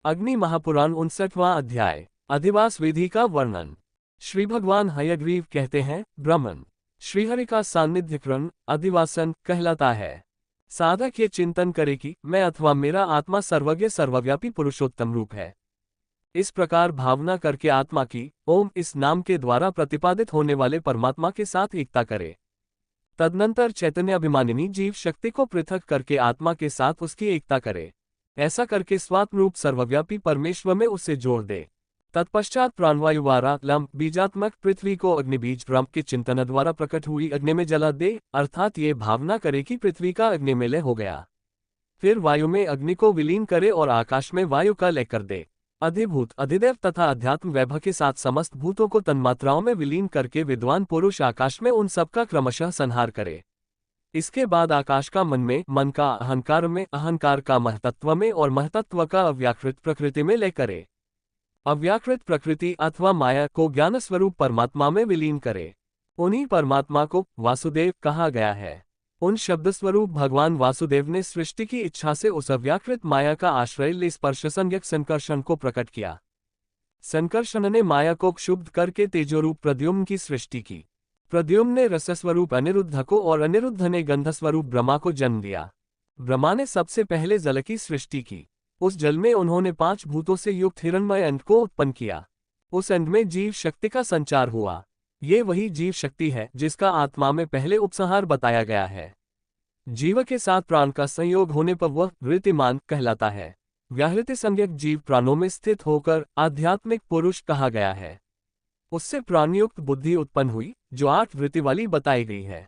अग्नि महापुराण 59वां अध्याय। अधिवास विधि का वर्णन। श्री भगवान हयग्रीव कहते हैं, ब्रह्मन श्रीहरि का सान्निध्यकरण अधिवासन कहलाता है। साधक ये चिंतन करे कि मैं अथवा मेरा आत्मा सर्वज्ञ सर्वव्यापी पुरुषोत्तम रूप है। इस प्रकार भावना करके आत्मा की ओम इस नाम के द्वारा प्रतिपादित होने वाले परमात्मा के साथ एकता करे। तदनंतर चैतन्याभिमानिनी जीव शक्ति को पृथक करके आत्मा के साथ उसकी एकता करे। ऐसा करके स्वात्म रूप सर्वव्यापी परमेश्वर में उसे जोड़ दे। तत्पश्चात प्राणवायु वारा लम बीजात्मक पृथ्वी को अग्निबीज ब्रह्म के चिंतन द्वारा प्रकट हुई अग्नि में जला दे, अर्थात ये भावना करे कि पृथ्वी का अग्नि में लय हो गया। फिर वायु में अग्नि को विलीन करे और आकाश में वायु का लय कर दे। अधिभूत अधिदेव तथा अध्यात्म वैभव के साथ समस्त भूतों को तन्मात्राओं में विलीन करके विद्वान पुरुष आकाश में उन सबका क्रमशः संहार करे। इसके बाद आकाश का मन का अहंकार में, अहंकार का महतत्व में और महतत्व का अव्याकृत प्रकृति में लय करे। अव्याकृत प्रकृति अथवा माया को ज्ञान स्वरूप परमात्मा में विलीन करे। उन्हीं परमात्मा को वासुदेव कहा गया है। उन शब्द स्वरूप भगवान वासुदेव ने सृष्टि की इच्छा से उस अव्याकृत माया का आश्रय ले स्पर्श संज्ञक संकर्षण को प्रकट किया। संकर्षण ने माया को क्षुब्ध करके तेजोरूप प्रद्युम्न की सृष्टि की। प्रद्युम्न ने रसस्वरूप अनिरुद्ध को और अनिरुद्ध ने गंधस्वरूप ब्रह्मा को जन्म दिया। ब्रह्मा ने सबसे पहले जल की सृष्टि की। उस जल में उन्होंने 5 भूतों से युक्त हिरण्मय अंड को उत्पन्न किया। उस अंड में जीव शक्ति का संचार हुआ। ये वही जीव शक्ति है जिसका आत्मा में पहले उपसंहार बताया गया है। जीव के साथ प्राण का संयोग होने पर वह वृत्तिमान कहलाता है। व्याहृति संज्ञक जीव प्राणों में स्थित होकर आध्यात्मिक पुरुष कहा गया है। उससे प्राणयुक्त बुद्धि उत्पन्न हुई जो 8 वृत्ति वाली बताई गई है।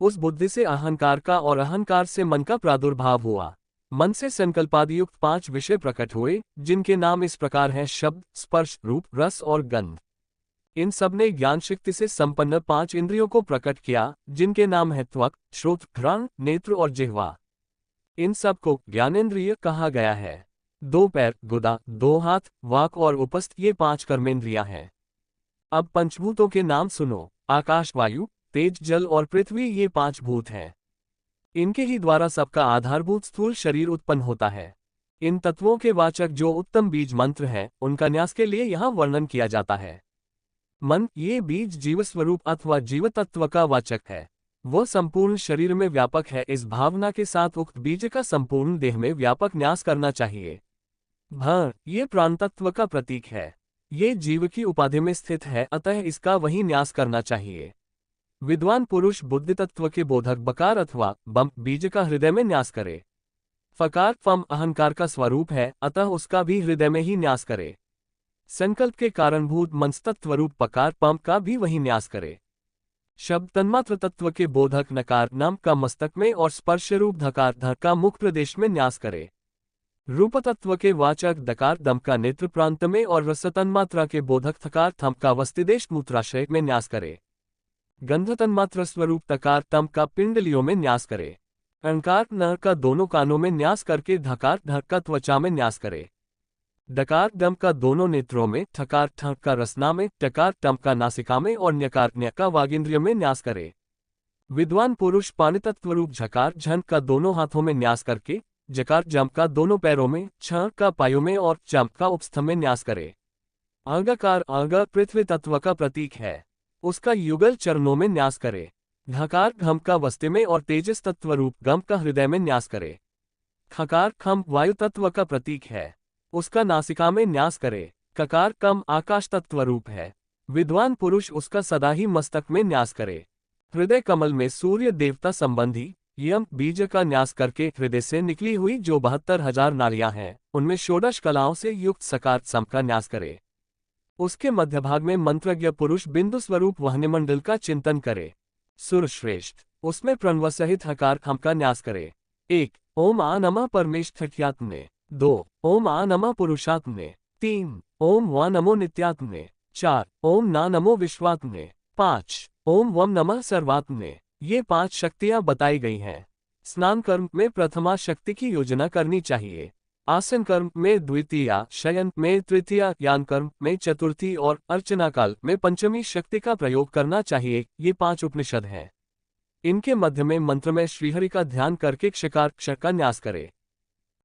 उस बुद्धि से अहंकार का और अहंकार से मन का प्रादुर्भाव हुआ। मन से संकल्पादि युक्त 5 विषय प्रकट हुए जिनके नाम इस प्रकार हैं: शब्द, स्पर्श, रूप, रस और गंध। इन सब ने ज्ञान शक्ति से संपन्न 5 इंद्रियों को प्रकट किया जिनके नाम हैं त्वक, श्रोत्र, घ्राण, नेत्र और जिह्वा। इन सब को ज्ञानेंद्रिय कहा गया है। 2 पैर, गुदा, 2 हाथ, वाक और उपस्थ ये 5 कर्मेंद्रियां हैं। अब पंचभूतों के नाम सुनो। आकाश, वायु, तेज, जल और पृथ्वी ये 5 भूत हैं। इनके ही द्वारा सबका आधारभूत स्थूल शरीर उत्पन्न होता है। इन तत्वों के वाचक जो उत्तम बीज मंत्र हैं उनका न्यास के लिए यहाँ वर्णन किया जाता है। मन ये बीज जीवस्वरूप अथवा जीव तत्व का वाचक है। वह संपूर्ण शरीर में व्यापक है। इस भावना के साथ उक्त बीज का संपूर्ण देह में व्यापक न्यास करना चाहिए। भ ये प्राण तत्व का प्रतीक है। ये जीव की उपाधि में स्थित है, अतः इसका वही न्यास करना चाहिए। विद्वान पुरुष बुद्धि तत्व के बोधक बकार अथवा बम बीज का हृदय में न्यास करे। फकार फम अहंकार का स्वरूप है, अतः उसका भी हृदय में ही न्यास करे। संकल्प के कारणभूत मनस्तत्वरूप पकार पम का भी वही न्यास करे। शब्द तन्मात्र तत्व के बोधक नकार नम का मस्तक में और स्पर्श रूप धकार ध का मुख प्रदेश में न्यास करे। रूप तत्व के वाचक दकार दम का नेत्र प्रांत में और रस तन्मात्रा के बोधक थकार थम का वस्तिदेश मूत्राशय में न्यास करे। गंध तन्मात्र स्वरूप तकार तम का पिंडलियों में न्यास करे। अंकार न का दोनों कानों में न्यास करके धकार ध का त्वचा में न्यास करे। डकार डम का दोनों नेत्रों में, ठकार ठ का रसना में, टकार टम का नासिका में और न्यकार न्य का वागिंद्रिय में न्यास करे। विद्वान पुरुष पानितत्वरूप झकार झन का दोनों हाथों में न्यास करके जकार जम का दोनों पैरों में, छ का पायों में और चम का उपस्थ में न्यास करे। आगाकार आगा पृथ्वी तत्व का प्रतीक है। उसका युगल चरणों में न्यास करे। घकार घम का वस्ति में और तेजस तत्वरूप गम का हृदय में न्यास करे। खकार खम वायु तत्व का प्रतीक है। उसका नासिका में न्यास करे। ककार कम आकाश तत्वरूप है। विद्वान पुरुष उसका सदा ही मस्तक में न्यास करे। हृदय कमल में सूर्य देवता संबंधी यम बीज का न्यास करके हृदय से निकली हुई जो 72,000 नालियां हैं उनमें षोडश कलाओं से युक्त सकार सम का न्यास करे। उसके मध्य भाग में मंत्रज्ञ पुरुष बिंदु स्वरूप वहनिमंडल का चिंतन करे। सुरश्रेष्ठ उसमें प्रणव सहित हकार खम का न्यास करे। 1 ओम आ नमः परमेष्ठ्यात्मने। 2 ओम आ नमः पुरुषात्मने। 3 ओम वा नमो नित्यात्मने। 4 ओम ना नमो विश्वात्मने। 5 ओम वम नमः सर्वात्मने। ये 5 शक्तियां बताई गई हैं। स्नान कर्म में प्रथमा शक्ति की योजना करनी चाहिए। आसन कर्म में द्वितीया, शयन में तृतीया, यान कर्म में चतुर्थी और अर्चना काल में पंचमी शक्ति का प्रयोग करना चाहिए। ये 5 उपनिषद हैं। इनके मध्य में मंत्र में श्रीहरि का ध्यान करके क्षकार क्ष का न्यास करे।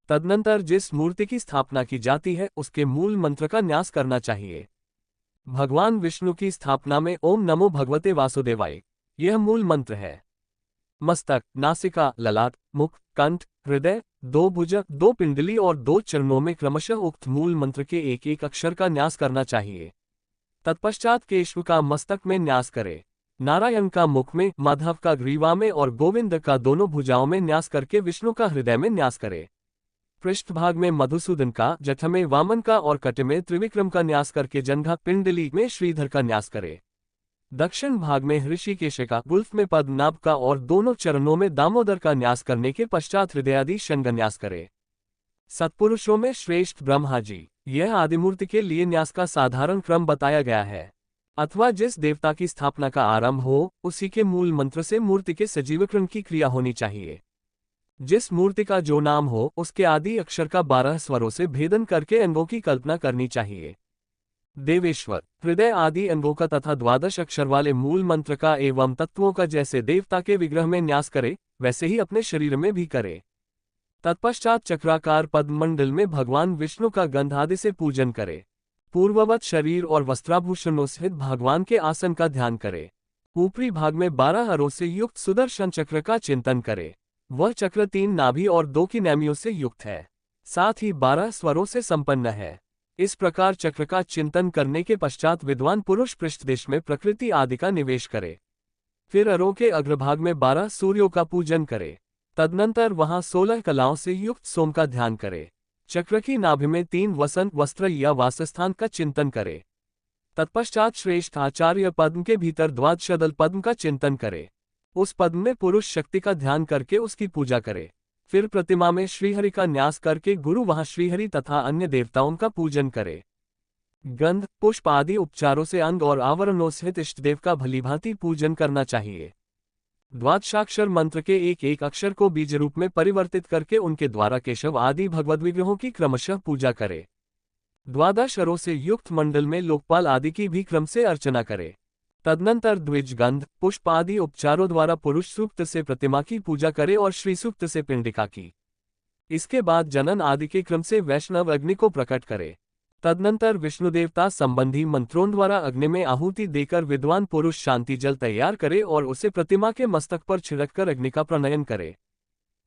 तदनंतर जिस मूर्ति की स्थापना की जाती है उसके मूल मंत्र का न्यास करना चाहिए। भगवान विष्णु की स्थापना में ओम नमो भगवते वासुदेवाय, यह मूल मंत्र है। मस्तक, नासिका, ललाट, मुख, कंठ, हृदय, 2 भुज, 2 पिंडली और 2 चरणों में क्रमशः उक्त मूल मंत्र के एक एक अक्षर का न्यास करना चाहिए। तत्पश्चात केशव का मस्तक में न्यास करे, नारायण का मुख में, माधव का ग्रीवा में और गोविंद का दोनों भुजाओं में न्यास करके विष्णु का हृदय में न्यास करे। पृष्ठभाग में मधुसूदन का, जठ में वामन का और कट में त्रिविक्रम का न्यास करके जंघा पिंडली में श्रीधर का न्यास करे। दक्षिण भाग में ऋषिकेश का, गुल्फ में पद्मनाभ का और दोनों चरणों में दामोदर का न्यास करने के पश्चात हृदयादि शंग न्यास करे। सत्पुरुषों में श्रेष्ठ ब्रह्मा जी, यह आदिमूर्ति के लिए न्यास का साधारण क्रम बताया गया है। अथवा जिस देवता की स्थापना का आरंभ हो उसी के मूल मंत्र से मूर्ति के सजीवकरण की क्रिया होनी चाहिए। जिस मूर्ति का जो नाम हो उसके आदि अक्षर का 12 स्वरों से भेदन करके अंगों की कल्पना करनी चाहिए। देवेश्वर, हृदय आदि अंगों का तथा 12 अक्षर वाले मूल मंत्र का एवं तत्वों का जैसे देवता के विग्रह में न्यास करे वैसे ही अपने शरीर में भी करे। तत्पश्चात चक्राकार पद्ममंडल में भगवान विष्णु का गंध आदि से पूजन करे। पूर्ववत शरीर और वस्त्राभूषणों सहित भगवान के आसन का ध्यान करे। ऊपरी भाग में 12 हरों से युक्त सुदर्शन चक्र का चिंतन करे। वह चक्र 3 नाभि और 2 की नेमियों से युक्त है, साथ ही 12 स्वरों से संपन्न है। इस प्रकार चक्र का चिंतन करने के पश्चात विद्वान पुरुष पृष्ठदेश में प्रकृति आदि का निवेश करे। फिर अरों के अग्रभाग में 12 सूर्यों का पूजन करे। तदनंतर वहां 16 कलाओं से युक्त सोम का ध्यान करे। चक्र की नाभि में 3 वसंत वस्त्र या वासस्थान का चिंतन करे। तत्पश्चात श्रेष्ठ आचार्य पद्म के भीतर द्वादशदल पद्म का चिंतन करे। उस पद्म में पुरुष शक्ति का ध्यान करके उसकी पूजा करे। फिर प्रतिमा में श्रीहरि का न्यास करके गुरु वहां श्रीहरि तथा अन्य देवताओं का पूजन करे। गंध, पुष्प आदि उपचारों से अंग और आवरणों सहित इष्टदेव का भलीभांति पूजन करना चाहिए। द्वादशाक्षर मंत्र के एक एक अक्षर को बीज रूप में परिवर्तित करके उनके द्वारा केशव आदि भगवद विग्रहों की क्रमशः पूजा करे। 12 अरों से युक्त मंडल में लोकपाल आदि की भी क्रम से अर्चना करे। तदनंतर द्विज, गंध, पुष्प आदि उपचारों द्वारा पुरुष सूक्त से प्रतिमा की पूजा करे और श्री सूक्त से पिंडिका की। इसके बाद जनन आदि के क्रम से वैष्णव अग्नि को प्रकट करे। तदनंतर विष्णु देवता संबंधी मंत्रों द्वारा अग्नि में आहुति देकर विद्वान पुरुष शांति जल तैयार करे और उसे प्रतिमा के मस्तक पर छिड़ककर अग्नि का प्रणयन करे।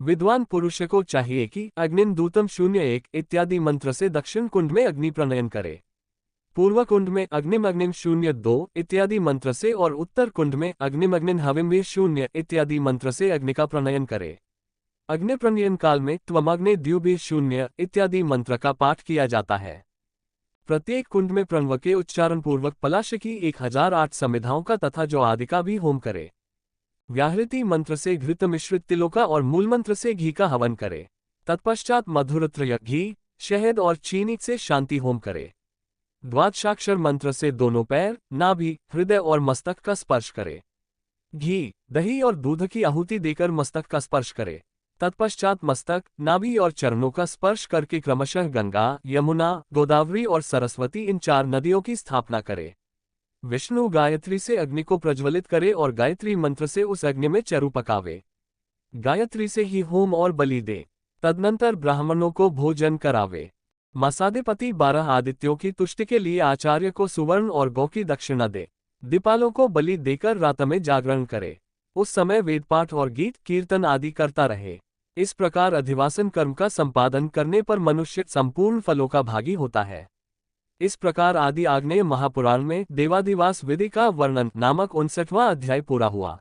विद्वान पुरुष को चाहिए कि अग्निन दूतम 01 इत्यादि मंत्र से दक्षिण कुंड में अग्नि प्रणयन करे, पूर्व कुंड में अग्निम अग्निम 02 इत्यादि मंत्र से और उत्तर कुंड में अग्निम अग्निन हविम 0 इत्यादि मंत्र से अग्नि का प्रणयन करे। अग्नि प्रणयन काल में त्वमग्ने द्युभि 0 इत्यादि मंत्र का पाठ किया जाता है। प्रत्येक कुंड में प्रणव के उच्चारण पूर्वक पलाश की 1008 समिधाओं का तथा जो आदि का भी होम करे। व्याहृति मंत्र से घृत मिश्रित तिलों का और मूल मंत्र से घी का हवन करे। तत्पश्चात मधुरत्रय, घी, शहद और चीनी से शांति होम करे। द्वादशाक्षर मंत्र से दोनों पैर, नाभि, हृदय और मस्तक का स्पर्श करे। घी, दही और दूध की आहुति देकर मस्तक का स्पर्श करे। तत्पश्चात मस्तक, नाभि और चरणों का स्पर्श करके क्रमशः गंगा, यमुना, गोदावरी और सरस्वती इन 4 नदियों की स्थापना करे। विष्णु गायत्री से अग्नि को प्रज्वलित करे और गायत्री मंत्र से उस अग्नि में चरु पकावे। गायत्री से ही होम और बलि दे। तदनंतर ब्राह्मणों को भोजन करावे। मसादेपति 12 आदित्यों की तुष्टि के लिए आचार्य को सुवर्ण और गौ की दक्षिणा दे। दीपालों को बलि देकर रात में जागरण करे। उस समय वेदपाठ और गीत कीर्तन आदि करता रहे। इस प्रकार अधिवासन कर्म का संपादन करने पर मनुष्य संपूर्ण फलों का भागी होता है। इस प्रकार आदि आग्नेय महापुराण में देवादिवास विधि का वर्णन नामक 59वां अध्याय पूरा हुआ।